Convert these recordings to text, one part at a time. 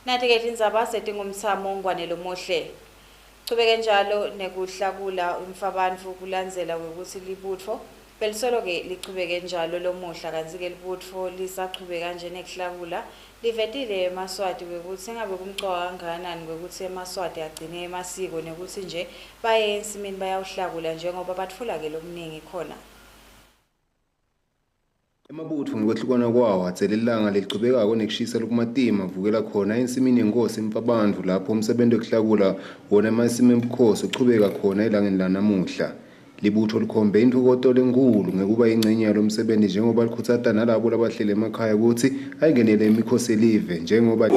Nathi-ke tindzaba setingumthamo ngwanelo muhle. Chubeke njalo nekuhlakula Mfabantfu kulandzela ukuthi libutfo belisolo-ke lichubeke njalo lomuhla kanti-ke libutfo lisachubeka nje nekuhlakula livetile Yemaswati ukuthi ngabe kumcoka kangakanani ukuthi Yemaswati agcine emasiko nekuthi nje baye ensimini bayawuhlakula njengoba batfula-ke lokuningi khona. Emabutfo ngokwehlukana kwawo atselelanga lichubekako nekushisa lokumatima vukela khona ensimini yenkosi Mfabantfu lapho umsebenzi wokuhlakula wona emasimi emkhosi uchubeka khona elangeni lanamuhla. Libutho likhombe inthokoto lenkulu ngekuba ingcenye yalomsebenzi njengoba likhuthata nalabo labahlele emakhaya ukuthi ayingenele imikhosi elive njengoba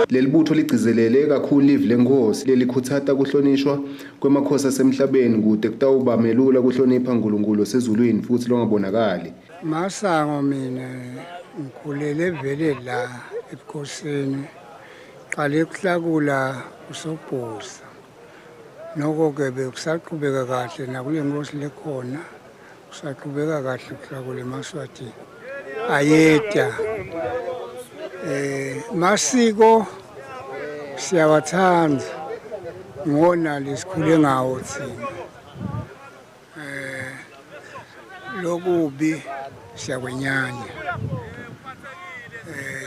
leli butho ligcizelele kakhulu live lenkosi lelikhuthata kuhlonishwa kwemakhosi asemhlabeni kude kutawuba melula kuhlonipha uNkulunkulu sezulwini futhi longabonakali. Masango mina ngikhulele vele la ebukhosini qale kuhlakula usobhuza noko-ke bekusaqhubeka kahle nakule nkosi lekhona kusaqhubeka kahle ukuhlakula emaswati ayeda masiko siyawathanda ngona lesikhule ngawo thina lokubi siyakwenyanya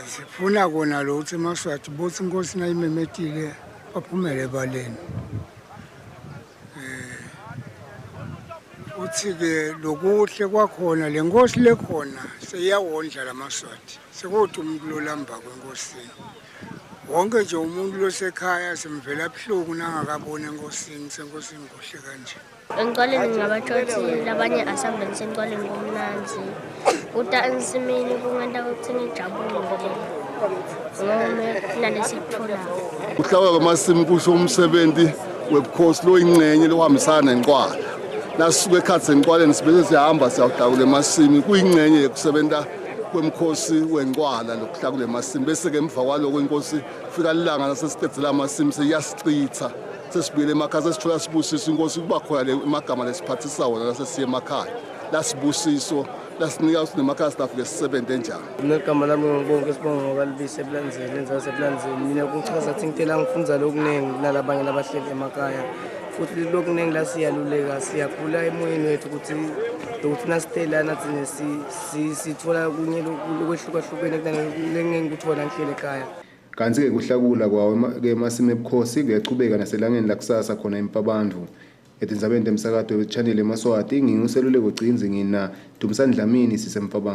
sifuna kona lo ukuthi emaswati bothi inkosi nayimemetile baphumele ebaleni uthi-ke lokuhle kwakhona le nkosi lekhona seyiyawondla lamaswati sekuthi umuntu lolamba kwenkosini wonke nje umuntu losekhaya simvela buhlungu nangakabona enkosini senkosini kuhle kanje. Engcwaleni ngabatshothi labanye asambeni sengcwaleni kumnanzi uta ensimini kungenta ukuthi ngijabule ngoba nalesikutholako. Ukuhlakula kwamasimi kusho umsebenzi webukhosi lo ingcenye lohambisana nenqwala. Nasuke ekhathi senqwaleni sibese sihamba siyawuhlakula emasimi kuyingcenye yokusebenza kwemkhosi wenqwala lokuhlakula emasimi bese ke emva kwaloko inkosi fika lilanga nasesiqedzela amasimi seyasicitha sesibuyele emakhaya sesithola sibusiso inkosi kuba khona le magama lesiphathisa wona lasesiye emakhaya lasibusiso lasinika usinemakhaya sitafike sisebenze njani. Negama lami ngibonke sibonga ngoba libise ebulanzeni lenza sebulanzeni mina kuchaza ukuthi ngitela ngifunza lokuningi nalabanye labahleli emakhaya futhi lokuningi la siyaluleka siyakhula emoyeni wethu ukuthi nasitelana thina sithola kunye lokwehlukahlukene kunengikuthola ngihlele ekhaya. Kanti-ke kuhlakula kwawo-ke emasimi ebukhosi kuyachubeka naselangeni lakusasa khona eMfabantfu. Etindzabeni temsakato wechannel Yemaswati nginguseluleko Gcinzi ngina Dumisani Dlamini siseMfabantfu.